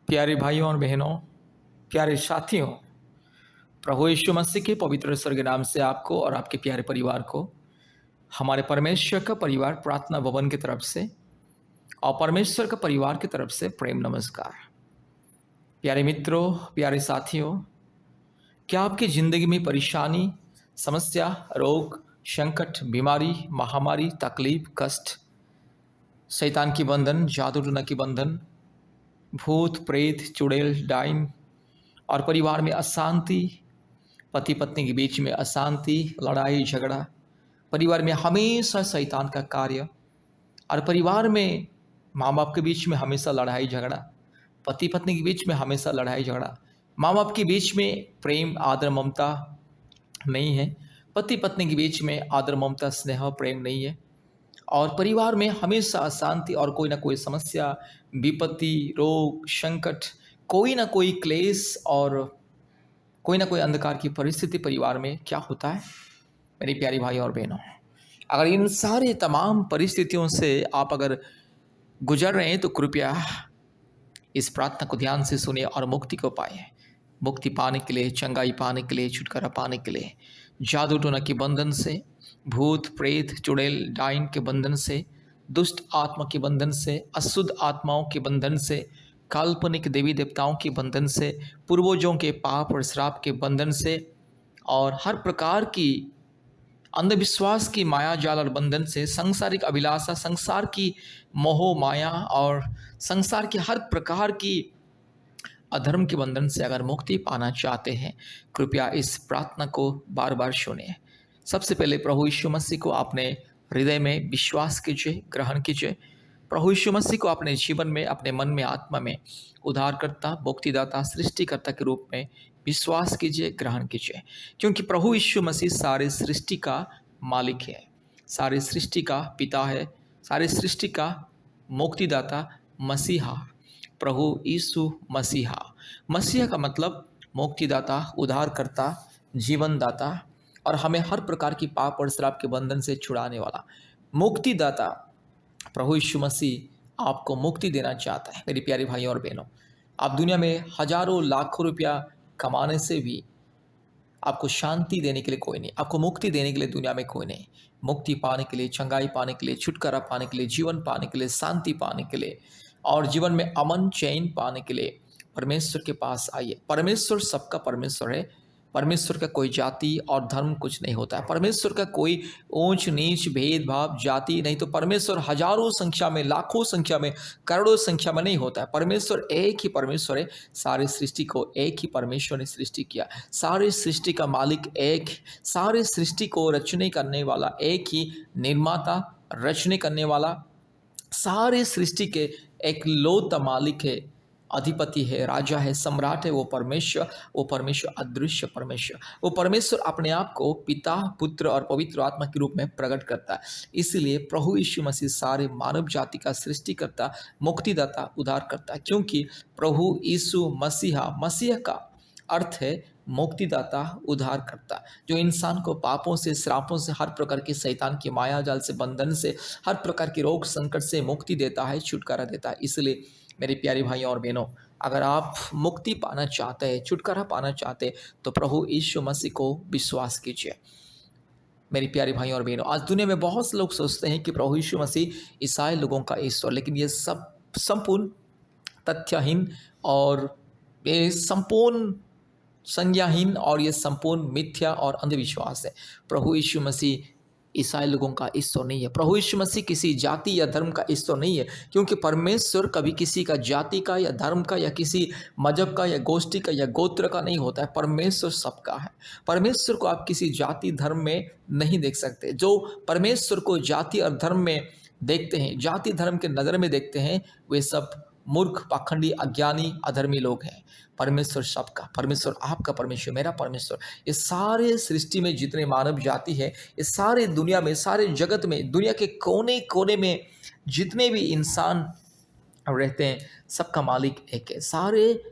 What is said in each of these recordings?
प्यारे भाइयों और बहनों, प्यारे साथियों, प्रभु यीशु मसीह के पवित्र स्वर्ग नाम से आपको और आपके प्यारे परिवार को हमारे परमेश्वर का परिवार प्रार्थना भवन की तरफ से और परमेश्वर का परिवार की तरफ से प्रेम नमस्कार। प्यारे मित्रों, प्यारे साथियों, क्या आपकी ज़िंदगी में परेशानी, समस्या, रोग, संकट, बीमारी, महामारी, तकलीफ, कष्ट, शैतान की बंधन, जादू टोना की बंधन, भूत प्रेत, चुड़ैल, डाइन और परिवार में अशांति, पति पत्नी के बीच में अशांति, लड़ाई झगड़ा, परिवार में हमेशा शैतान का कार्य, और परिवार में माँ बाप के बीच में हमेशा लड़ाई झगड़ा, पति पत्नी के बीच में हमेशा लड़ाई झगड़ा, माँ बाप के बीच में प्रेम आदर ममता नहीं है, पति पत्नी के बीच में आदर ममता स्नेह प्रेम नहीं है, और परिवार में हमेशा अशांति और कोई ना कोई समस्या, विपत्ति, रोग, संकट, कोई ना कोई क्लेश और कोई ना कोई अंधकार की परिस्थिति परिवार में क्या होता है। मेरी प्यारी भाई और बहनों, अगर इन सारे तमाम परिस्थितियों से आप अगर गुजर रहे हैं तो कृपया इस प्रार्थना को ध्यान से सुनिए और मुक्ति को पाए। मुक्ति पाने के लिए, चंगाई पाने के लिए, छुटकारा पाने के लिए, जादू टोना के बंधन से, भूत प्रेत चुड़ैल डाइन के बंधन से, दुष्ट आत्मा के बंधन से, अशुद्ध आत्माओं के बंधन से, काल्पनिक देवी देवताओं के बंधन से, पूर्वजों के पाप और श्राप के बंधन से और हर प्रकार की अंधविश्वास की माया जाल और बंधन से, सांसारिक अभिलाषा, संसार की मोह माया और संसार की हर प्रकार की अधर्म के बंधन से अगर मुक्ति पाना चाहते हैं, कृपया इस प्रार्थना को बार बार सुनिए। सबसे पहले प्रभु यीशु मसीह को अपने हृदय में विश्वास कीजिए, ग्रहण कीजिए। प्रभु यीशु मसीह को अपने जीवन में, अपने मन में, आत्मा में उद्धारकर्ता, मुक्तिदाता, सृष्टिकर्ता के रूप में विश्वास कीजिए, ग्रहण कीजिए। क्योंकि प्रभु यीशु मसीह सारे सृष्टि का मालिक है, सारे सृष्टि का पिता है, सारे सृष्टि का मुक्तिदाता मसीहा, प्रभु यीशु मसीहा। मसीहा का मतलब मुक्तिदाता, उद्धारकर्ता, जीवनदाता और हमें हर प्रकार की पाप और श्राप के बंधन से छुड़ाने वाला मुक्तिदाता प्रभु यीशु मसीह आपको मुक्ति देना चाहता है। मेरी प्यारी भाइयों और बहनों, आप दुनिया में हजारों लाखों रुपया कमाने से भी आपको शांति देने के लिए कोई नहीं, आपको मुक्ति देने के लिए दुनिया में कोई नहीं। मुक्ति पाने के लिए, चंगाई पाने के लिए, छुटकारा पाने के लिए, जीवन पाने के लिए, शांति पाने के लिए और जीवन में अमन चैन पाने के लिए परमेश्वर के पास आइए। परमेश्वर सबका परमेश्वर है। परमेश्वर का कोई जाति और धर्म कुछ नहीं होता है। परमेश्वर का कोई ऊंच नीच भेदभाव जाति नहीं, तो परमेश्वर हजारों संख्या में, लाखों संख्या में, करोड़ों संख्या में नहीं होता है। परमेश्वर एक ही परमेश्वर है। सारे सृष्टि को एक ही परमेश्वर ने सृष्टि किया। सारे सृष्टि का मालिक एक, सारे सृष्टि को रचने करने वाला एक ही निर्माता, रचने करने वाला, सारे सृष्टि के एक लौता मालिक है, अधिपति है, राजा है, सम्राट है। वो परमेश्वर अदृश्य परमेश्वर, वो परमेश्वर अपने आप को पिता, पुत्र और पवित्र आत्मा के रूप में प्रकट करता है। इसलिए प्रभु यीशु मसीह सारे मानव जाति का सृष्टिकर्ता, मुक्तिदाता, उद्धार करता है। क्योंकि प्रभु यीशु मसीहा का अर्थ है मुक्तिदाता, उद्धार करता, जो इंसान को पापों से, श्रापों से, हर प्रकार के शैतान की माया जाल से, बंधन से, हर प्रकार के रोग संकट से मुक्ति देता है, छुटकारा देता है। इसलिए मेरे प्यारे भाइयों और बहनों, अगर आप मुक्ति पाना चाहते हैं, छुटकारा पाना चाहते हैं, तो प्रभु यीशु मसीह को विश्वास कीजिए। मेरी प्यारे भाइयों और बहनों, आज दुनिया में बहुत से लोग सोचते हैं कि प्रभु यीशु मसीह ईसाई लोगों का ईश्वर, लेकिन ये सब संपूर्ण तथ्यहीन और ये संपूर्ण संज्ञाहीन और ये संपूर्ण मिथ्या और अंधविश्वास है। प्रभु यीशु मसीह ईसाई लोगों का ईश्वर नहीं है। प्रभु यीशु मसीह किसी जाति या धर्म का ईश्वर नहीं है, क्योंकि परमेश्वर कभी किसी का जाति का या धर्म का या किसी मजहब का या गोष्ठी का या गोत्र का नहीं होता है। परमेश्वर सबका है। परमेश्वर को आप किसी जाति धर्म में नहीं देख सकते। जो परमेश्वर को जाति और धर्म में देखते हैं, जाति धर्म के नज़र में देखते हैं, वे सब मूर्ख, पाखंडी, अज्ञानी, अधर्मी लोग हैं। परमेश्वर सबका, परमेश्वर आपका, परमेश्वर मेरा परमेश्वर, ये सारे सृष्टि में जितने मानव जाति है, ये सारे दुनिया में, सारे जगत में, दुनिया के कोने कोने में जितने भी इंसान रहते हैं, सबका मालिक एक है। सारे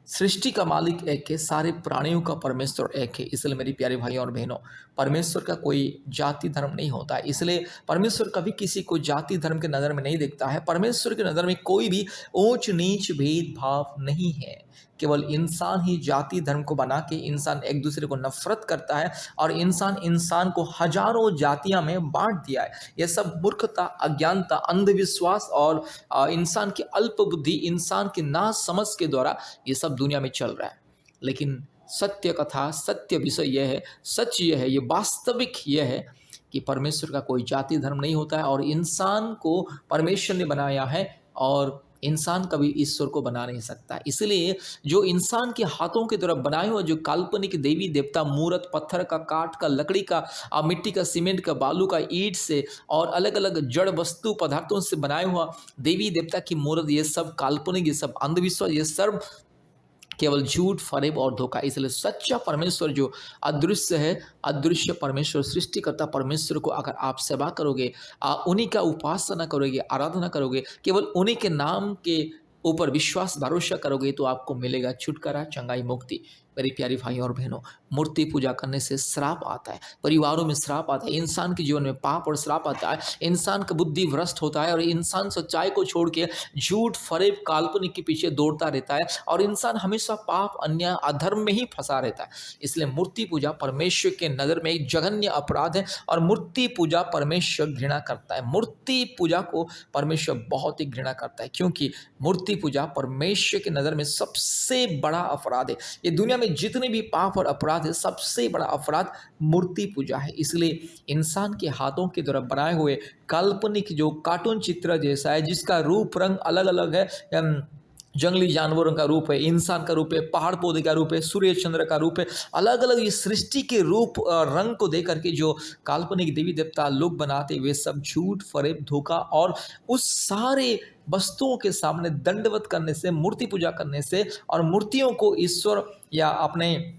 सृष्टि का मालिक एक है, सारे प्राणियों का परमेश्वर एक है। इसलिए मेरी प्यारे भाइयों और बहनों, परमेश्वर का कोई जाति धर्म नहीं होता है। इसलिए परमेश्वर कभी किसी को जाति धर्म के नज़र में नहीं देखता है। परमेश्वर की नज़र में कोई भी ऊंच नीच भेदभाव नहीं है। केवल इंसान ही जाति धर्म को बना के इंसान एक दूसरे को नफरत करता है और इंसान इंसान को हजारों जातियां में बांट दिया है। यह सब मूर्खता, अज्ञानता, अंधविश्वास और इंसान की अल्प बुद्धि, इंसान की ना समझ के द्वारा ये सब दुनिया में चल रहा है। लेकिन सत्य कथा, सत्य विषय यह है, सच यह है, ये वास्तविक यह है कि परमेश्वर का कोई जाति धर्म नहीं होता है और इंसान को परमेश्वर ने बनाया है और इंसान कभी ईश्वर को बना नहीं सकता। इसलिए जो इंसान के हाथों के द्वारा बनाए हुए जो काल्पनिक देवी देवता, मूर्त, पत्थर का, काठ का, लकड़ी का, मिट्टी का, सीमेंट का, बालू का, ईंट से और अलग अलग जड़ वस्तु पदार्थों से बनाया हुआ देवी देवता की मूर्त, ये सब काल्पनिक, ये सब अंधविश्वास, ये सब केवल झूठ, फरेब और धोखा। इसलिए सच्चा परमेश्वर जो अदृश्य है, अदृश्य परमेश्वर, सृष्टिकर्ता परमेश्वर को अगर आप सेवा करोगे, उन्हीं का उपासना करोगे, आराधना करोगे, केवल उन्हीं के नाम के ऊपर विश्वास भरोसा करोगे, तो आपको मिलेगा छुटकारा, चंगाई, मुक्ति। मेरी प्यारी भाइयों और बहनों, मूर्ति पूजा करने से श्राप आता है, परिवारों में श्राप आता है, इंसान के जीवन में पाप और श्राप आता है, इंसान का बुद्धि भ्रष्ट होता है और इंसान सच्चाई को छोड़ के झूठ, फरेब, काल्पनिक के पीछे दौड़ता रहता है और इंसान हमेशा पाप, अन्याय, अधर्म में ही फंसा रहता है। इसलिए मूर्ति पूजा परमेश्वर के नज़र में एक जघन्य अपराध है और मूर्ति पूजा परमेश्वर घृणा करता है। मूर्ति पूजा को परमेश्वर बहुत ही घृणा करता है, क्योंकि मूर्ति पूजा परमेश्वर के नज़र में सबसे बड़ा अपराध है। ये दुनिया में जितने भी पाप और अपराध है, सबसे बड़ा अपराध मूर्ति पूजा है। इसलिए इंसान के हाथों के द्वारा बनाए हुए काल्पनिक जो कार्टून चित्र जैसा है, जिसका रूप रंग अलग अलग है, जंगली जानवरों का रूप है, इंसान का रूप है, पहाड़ पौधे का रूप है, सूर्य चंद्र का रूप है, अलग अलग ये सृष्टि के रूप रंग को देख करके जो काल्पनिक देवी देवता लोग बनाते, वे सब झूठ, फरेब, धोखा और उस सारे वस्तुओं के सामने दंडवत करने से, मूर्ति पूजा करने से और मूर्तियों को ईश्वर या अपने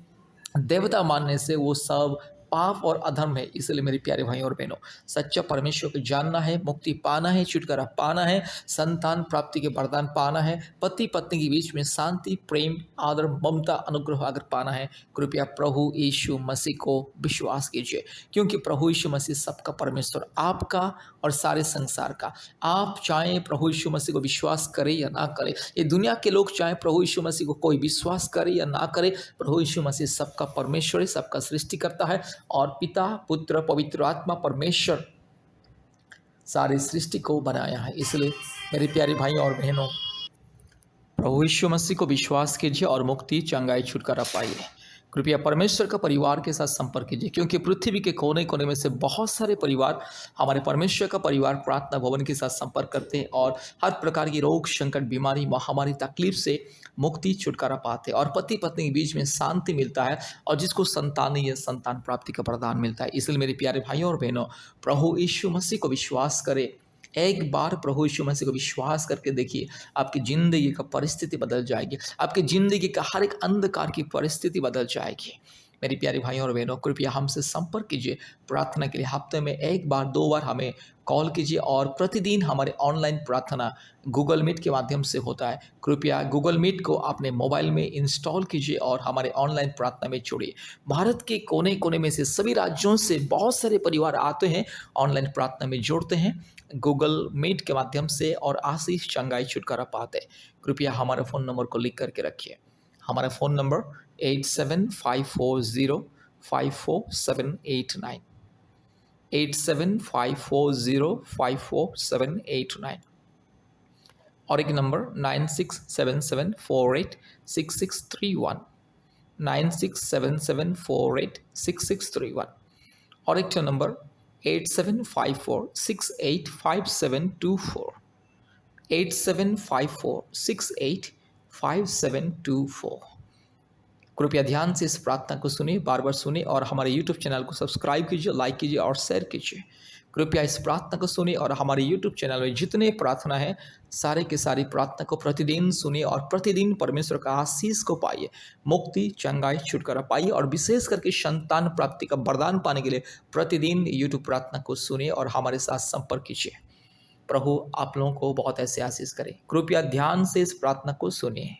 देवता मानने से वो सब पाप और अधर्म है। इसलिए मेरे प्यारे भाइयों और बहनों, सच्चा परमेश्वर को जानना है, मुक्ति पाना है, छुटकारा पाना है, संतान प्राप्ति के वरदान पाना है, पति पत्नी के बीच में शांति, प्रेम, आदर, ममता, अनुग्रह अगर पाना है, कृपया प्रभु यीशु मसीह को विश्वास कीजिए, क्योंकि प्रभु यीशु मसीह सबका परमेश्वर, आपका और सारे संसार का। आप चाहे प्रभु यीशु मसीह को विश्वास करें या ना करें, ये दुनिया के लोग चाहे प्रभु यीशु मसीह को कोई विश्वास करे या ना करे, प्रभु यीशु मसीह सबका परमेश्वर है, सबका सृष्टिकर्ता है और पिता, पुत्र, पवित्र आत्मा परमेश्वर सारी सृष्टि को बनाया है। इसलिए मेरे प्यारे भाइयों और बहनों, प्रभु यीशु मसीह को विश्वास कीजिए और मुक्ति, चंगाई, छुटकारा पाइए। कृपया परमेश्वर का परिवार के साथ संपर्क कीजिए, क्योंकि पृथ्वी के कोने कोने में से बहुत सारे परिवार हमारे परमेश्वर का परिवार प्रार्थना भवन के साथ संपर्क करते हैं और हर प्रकार की रोग, संकट, बीमारी, महामारी, तकलीफ से मुक्ति, छुटकारा पाते हैं और पति पत्नी के बीच में शांति मिलता है और जिसको संतान है, संतान प्राप्ति का वरदान मिलता है। इसलिए मेरे प्यारे भाइयों और बहनों, प्रभु यीशु मसीह को विश्वास करें। एक बार प्रभु यीशु मसीह को विश्वास करके देखिए, आपकी ज़िंदगी का परिस्थिति बदल जाएगी, आपकी ज़िंदगी का हर एक अंधकार की परिस्थिति बदल जाएगी। मेरी प्यारी भाइयों और बहनों, कृपया हमसे संपर्क कीजिए प्रार्थना के लिए। हफ्ते में एक बार, दो बार हमें कॉल कीजिए और प्रतिदिन हमारे ऑनलाइन प्रार्थना गूगल मीट के माध्यम से होता है। कृपया गूगल मीट को अपने मोबाइल में इंस्टॉल कीजिए और हमारे ऑनलाइन प्रार्थना में जुड़िए। भारत के कोने कोने में से, सभी राज्यों से बहुत सारे परिवार आते हैं, ऑनलाइन प्रार्थना में जुड़ते हैं गूगल मीट के माध्यम से और आशीष, चंगाई, छुटकारा पाते हैं। कृपया हमारे फ़ोन नंबर को लिख करके रखिए। हमारा फ़ोन नंबर 8754054789, 8754054789 और एक नंबर 9677486631, 9677486631 और एक नंबर 8754685724, 8754685724। कृपया ध्यान से इस प्रार्थना को सुनिए, बार बार सुनिए और हमारे YouTube चैनल को सब्सक्राइब कीजिए, लाइक कीजिए और शेयर कीजिए। कृपया इस प्रार्थना को सुनिए और हमारे YouTube चैनल में जितने प्रार्थना है, सारे के सारी प्रार्थना को प्रतिदिन सुनिए और प्रतिदिन परमेश्वर का आशीष को पाइए, मुक्ति, चंगाई, छुटकारा पाइए और विशेष करके संतान प्राप्ति का वरदान पाने के लिए प्रतिदिन YouTube प्रार्थना को सुनिए और हमारे साथ संपर्क कीजिए। प्रभु आप लोगों को बहुत ऐसे आशीष करे। कृपया ध्यान से इस प्रार्थना को सुनिए।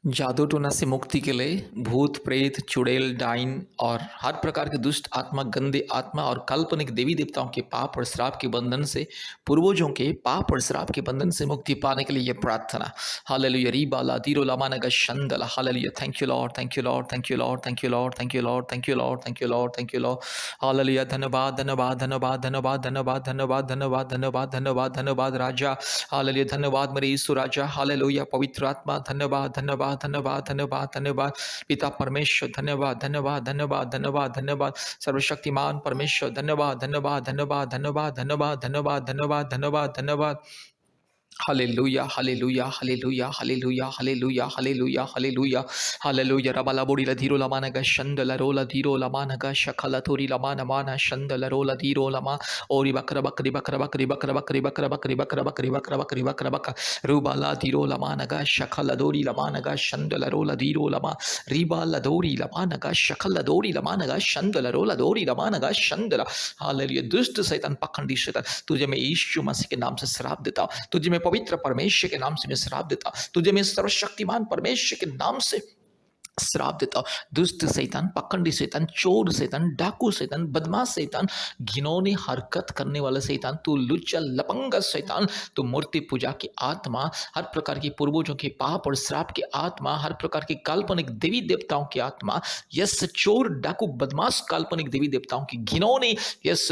जादू टोना से मुक्ति के लिए भूत प्रेत चुड़ैल डाइन और हर प्रकार के दुष्ट आत्मा गंदे आत्मा और काल्पनिक देवी देवताओं के पाप और श्राप के बंधन से पूर्वजों के पाप और श्राप के बंधन से मुक्ति पाने के लिए ये प्रार्थना। हालेलुया रीबा ला दीरो लामानगा शंदला hallelujah. Thank you Lord, thank you Lord, thank you Lord, thank you Lord, thank you Lord, thank you Lord, thank you Lord, thank you Lord. Hallelujah. धन्यवाद धन्यवाद धन्यवाद धन्यवाद धन्यवाद धन्यवाद धन्यवाद धन्यवाद धन्यवाद धन्यवाद राजा। हालेलुया। धन्यवाद मेरे यीशु राजा। हालेलुया। पवित्र आत्मा धन्यवाद धन्यवाद धन्यवाद धन्यवाद धन्यवाद। पिता परमेश्वर धन्यवाद धन्यवाद धन्यवाद धन्यवाद धन्यवाद। सर्वशक्तिमान परमेश्वर धन्यवाद धन्यवाद धन्यवाद धन्यवाद धन्यवाद धन्यवाद धन्यवाद धन्यवाद धन्यवाद। Hallelujah hallelujah hallelujah hallelujah hallelujah hallelujah hallelujah hallelujah. रबाला बोड़ी लधीरो लमानगा शंदल रोला धीरो लमानगा शकला थोरी लमान माना शंदल रोला धीरो लमा ओरी बकर बकरी बकर बकरी बकर बकरी बकर बकरी बकर बकरी बकर बकरी बकर बक रूबाला धीरो लमानगा शकला दोरी लमानगा शंदल रोला धीरो लमा रीबाला दोरी लमानगा शकला दोरी लमानगा शंदल रोला दोरी लमानगा शंदल। हालेलुया। दुष्ट शैतान पाखंडी शैतान तुझे मैं यीशु मसीह के नाम से श्राप देता हूं। तुझे मैं पवित्र परमेश्वर के नाम से मैं श्राप देता हूं। तुझे मैं सर्वशक्तिमान परमेश्वर के नाम से श्राप देता हूं। दुष्ट शैतान पाखंडी शैतान चोर शैतान डाकू शैतान बदमाश शैतान घिनौनी हरकत करने वाला शैतान तू लुच्चा लपंगा शैतान तू मूर्ति पूजा की आत्मा हर प्रकार की पूर्वजों के पाप और श्राप की आत्मा हर प्रकार की काल्पनिक देवी देवताओं की आत्मा यस चोर डाकू बदमाश काल्पनिक देवी देवताओं की घिनौनी यस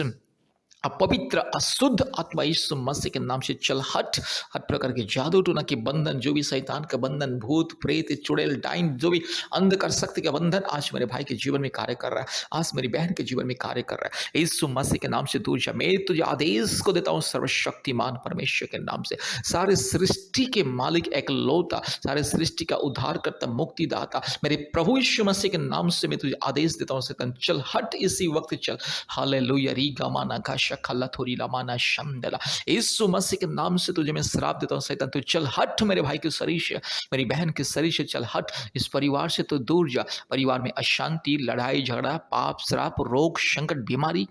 अपवित्र अशुद्ध आत्मा यीशु मसीह के नाम से चल हट। हर प्रकार के जादू टोना के बंधन जो भी शैतान का बंधन भूत प्रेत चुड़ैल डाइन जो भी अंधकार शक्ति का बंधन आज मेरे भाई के जीवन में कार्य कर रहा है, आज मेरी बहन के जीवन में कार्य कर रहा है, यीशु मसीह के नाम से दूर जा। मैं तुझे आदेश को देता हूँ सर्वशक्तिमान परमेश्वर के नाम से। सारे सृष्टि के मालिक एकलौता सारे सृष्टि का उद्धारकर्ता मुक्तिदाता मेरे प्रभु यीशु मसीह के नाम से मैं तुझे आदेश देता हूँ शैतान चल हट इसी वक्त चल। हालेलुया री गामाना घाशा खल्ला थोरी लमाना शमदला। यीशु मसीह के नाम से तुझे मैं श्राप देता हूं शैतान तू चल हट मेरे भाई के शरीर से मेरी बहन के शरीर से चल हट। इस परिवार से तो दूर जा। परिवार में अशांति लड़ाई झगड़ा पाप श्राप रोग संकट बीमारी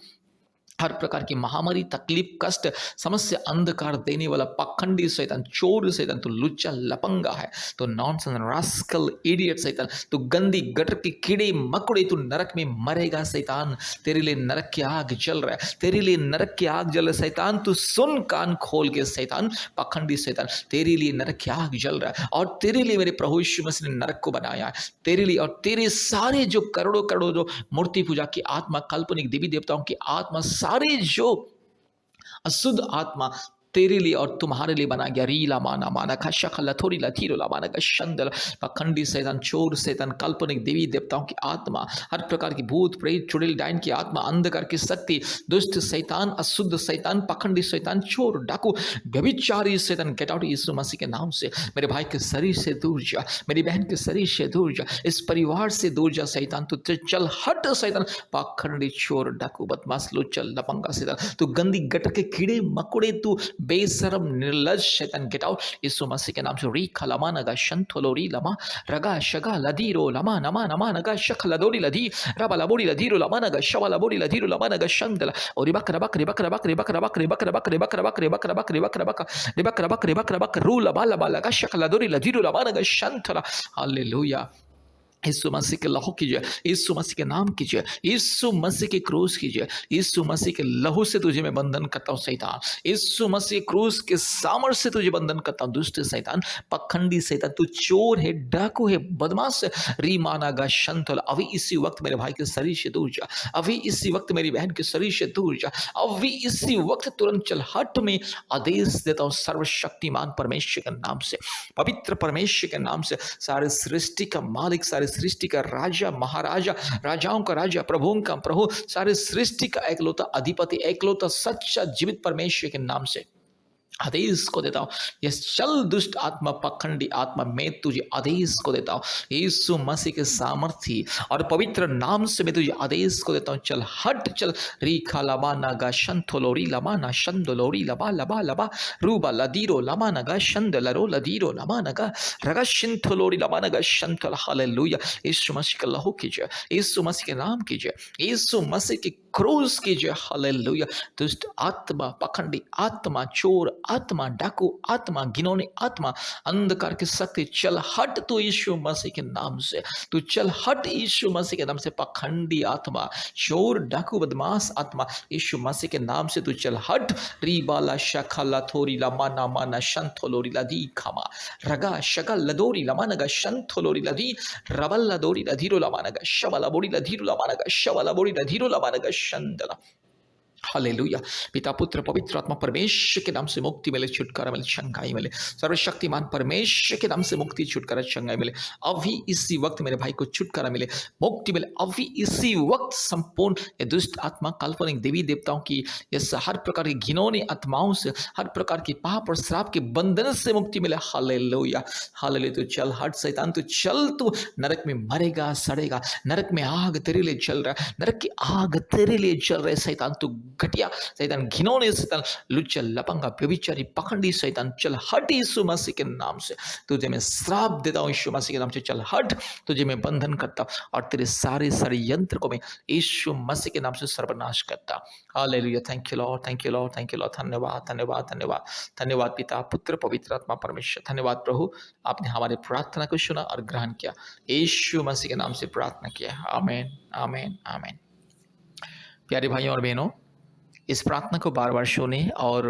हर प्रकार की महामारी तकलीफ कष्ट समस्या अंधकार देने वाला पाखंडी शैतान चोर शैतान तो लुच्चा लपंगा है तो नॉनसेंस रास्कल इडियट शैतान तो गंदी गटर के कीड़े मकोड़े तू नरक में मरेगा शैतान। तेरे लिए नरक की आग जल रहा है, तेरे लिए नरक की आग जल रहा है शैतान। तू सुन कान खोल के शैतान पाखंडी शैतान तेरे लिए नरक की आग जल रहा है और तेरे लिए मेरे प्रभु यीशु मसीह ने नरक को बनाया है तेरे लिए और तेरे सारे जो करोड़ों करोड़ों जो मूर्ति पूजा की आत्मा काल्पनिक देवी देवताओं की आत्मा सारे जो अशुद्ध आत्मा तेरे लिए और तुम्हारे लिए बना गया। रीला माना माना खा खला थोड़ी लथीरो ला माना का शंदल पखंडी शैतान चोर शैतान काल्पनिक देवी देवताओं की आत्मा हर प्रकार की भूत प्रेत चुड़ैल डाइन की आत्मा अंधकार की शक्ति दुष्ट शैतान अशुद्ध शैतान पखंडी शैतान चोर डाकू व्यभिचारी शैतान गेट आउट यीशु मसीह के नाम से। मेरे भाई के शरीर से दूर जा, मेरी बहन के शरीर से दूर जा, इस परिवार से दूर जा शैतान तू चल हट शैतान पाखंडी चोर डाकू बदमाश लुच्चा लपंगा शैतान तू गंदी गटर के कीड़े मकोड़े तू बेशरम निर्लज शैतान गेट आउट यीशु मसीह के नाम से। री खलमा नगा शंथोलोरी लमा रगा शगा लदीरो लमा नमा नमा नगा शख लदोरी लदी रबा लबोरी लदीरो लमा नगा शवा लबोरी लदीरो लमा नगा शंदला और रिबक रबक रिबक रबक रिबक रबक रिबक रबक रिबक रबक रिबक रबक रिबक रबक रिबक रबक रिबक रबक रू लबा लबा लगा शख लदोरी लदीरो लमा नगा शंथला। हालेलुया। यीशु मसीह के लहू कीजिए, यीशु मसीह के नाम कीजिए, यीशु मसीह के क्रूस कीजिए, यीशु मसीह के लहू से तुझे मैं बंधन करता हूँ शैतान। यीशु मसीह क्रूस के सामर्थ्य से तुझे बंधन करता हूँ दुष्ट शैतान पखंडी शैतान तू चोर है डाकू है बदमाश है। रीमाना गा शंतल अभी इसी वक्त मेरे भाई के शरीर से दूर जा, अभी इसी वक्त मेरी बहन के शरीर से दूर जा, अभी इसी वक्त तुरंत चल हट में आदेश देता हूँ सर्वशक्तिमान परमेश्वर के नाम से पवित्र परमेश्वर के नाम से। सारे सृष्टि का मालिक सारे सृष्टि का राजा महाराजा राजाओं का राजा प्रभुओं का प्रभु सारे सृष्टि का एकलौता अधिपति एकलौता सच्चा जीवित परमेश्वर के नाम से आदेश को देता हूं। यस चल दुष्ट आत्मा पखंडी आत्मा मैं तुझे आदेश को देता हूं यीशु मसीह के सामर्थ्य और पवित्र नाम से मैं तुझे आदेश को देता हूं चल हट चल। रीखा लबा नागा शंथोलोरी लबा ना शंदोलोरी लबा लबा लबा रूबा लदीरो लबा नगा शंदलरो लदीरो लबा नगा रगा शिंथोलोरी लबा नगा शंथल। हालेलुया। यीशु मसीह का लहू कीजिए, यीशु मसीह के नाम कीजिए, यीशु मसीह के क्रूस कीजिए। हालेलुया। दुष्ट आत्मा, पखंडी आत्मा, चोर आत्मा, डाकू आत्मा, घिनौनी आत्मा, अंधकार की शक्ति, चल हट तू यीशु मसीह के नाम से। तू चल हट यीशु मसीह के नाम से। पखंडी आत्मा, चोर डाकू बदमाश आत्मा, यीशु मसीह के नाम से तू चल हट। रीबाला शखाला थोरी ला माना माना शंथोलोरी लदी खामा रगा शगा लदोरी लमानगा शंथोलोरी लदी रबल लदोरी लधीरो लमानगा शबला बोरी लधीरो लमानगा शबला बोरी लधीरो लमानगा शंदला। हालेलुया। पिता पुत्र पवित्र आत्मा परमेश्वर के नाम से मुक्ति मिले, छुटकारा मिले, चंगाई मिले। सर्वशक्तिमान परमेश्वर के नाम से मुक्ति, छुटकारा, चंगाई मिले। अभी इसी वक्त मेरे भाई को छुटकारा मिले, मुक्ति मिले। अभी इसी वक्त संपूर्ण ये दुष्ट आत्मा, काल्पनिक देवी देवताओं की, इस हर प्रकार की घिनौनी आत्माओं से, हर प्रकार की पाप और श्राप के बंधन से मुक्ति मिले। हालेलुया। हालेलुया। तू चल हट शैतान, तू चल, तू नरक में मरेगा, सड़ेगा। नरक में आग तेरे लिए जल रहा है, नरक की आग तेरे लिए जल रहे। शैतान तू घटिया, शैतान घिनौने, शैतान लुच्चा लपंगा व्यभिचारी पखंडी शैतान, चल हट यीशु मसीह के नाम से। तुझे मैं श्राप देता हूं यीशु मसीह के नाम से, चल हट। तुझे मैं बंधन करता हूं और तेरे सारे यंत्र को मैं यीशु मसीह के नाम से सर्वनाश करता। Hallelujah. Thank you Lord, thank you Lord, thank you Lord. धन्यवाद, धन्यवाद, धन्यवाद, धन्यवाद पिता पुत्र पवित्र आत्मा परमेश्वर। धन्यवाद प्रभु, आपने हमारे प्रार्थना को सुना और ग्रहण किया। यीशु मसीह के नाम से प्रार्थना किया। आमीन, आमीन, आमीन। प्यारे भाइयों और बहनों, इस प्रार्थना को बार बार सुने और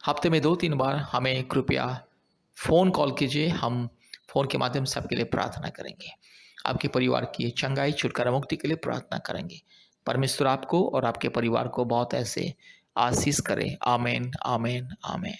हफ्ते में 2-3 बार हमें कृपया फ़ोन कॉल कीजिए। हम फ़ोन के माध्यम से आपके लिए प्रार्थना करेंगे, आपके परिवार की चंगाई, छुटकारा, मुक्ति के लिए प्रार्थना करेंगे। परमेश्वर आपको और आपके परिवार को बहुत ऐसे आशीष करे। आमीन, आमीन, आमीन।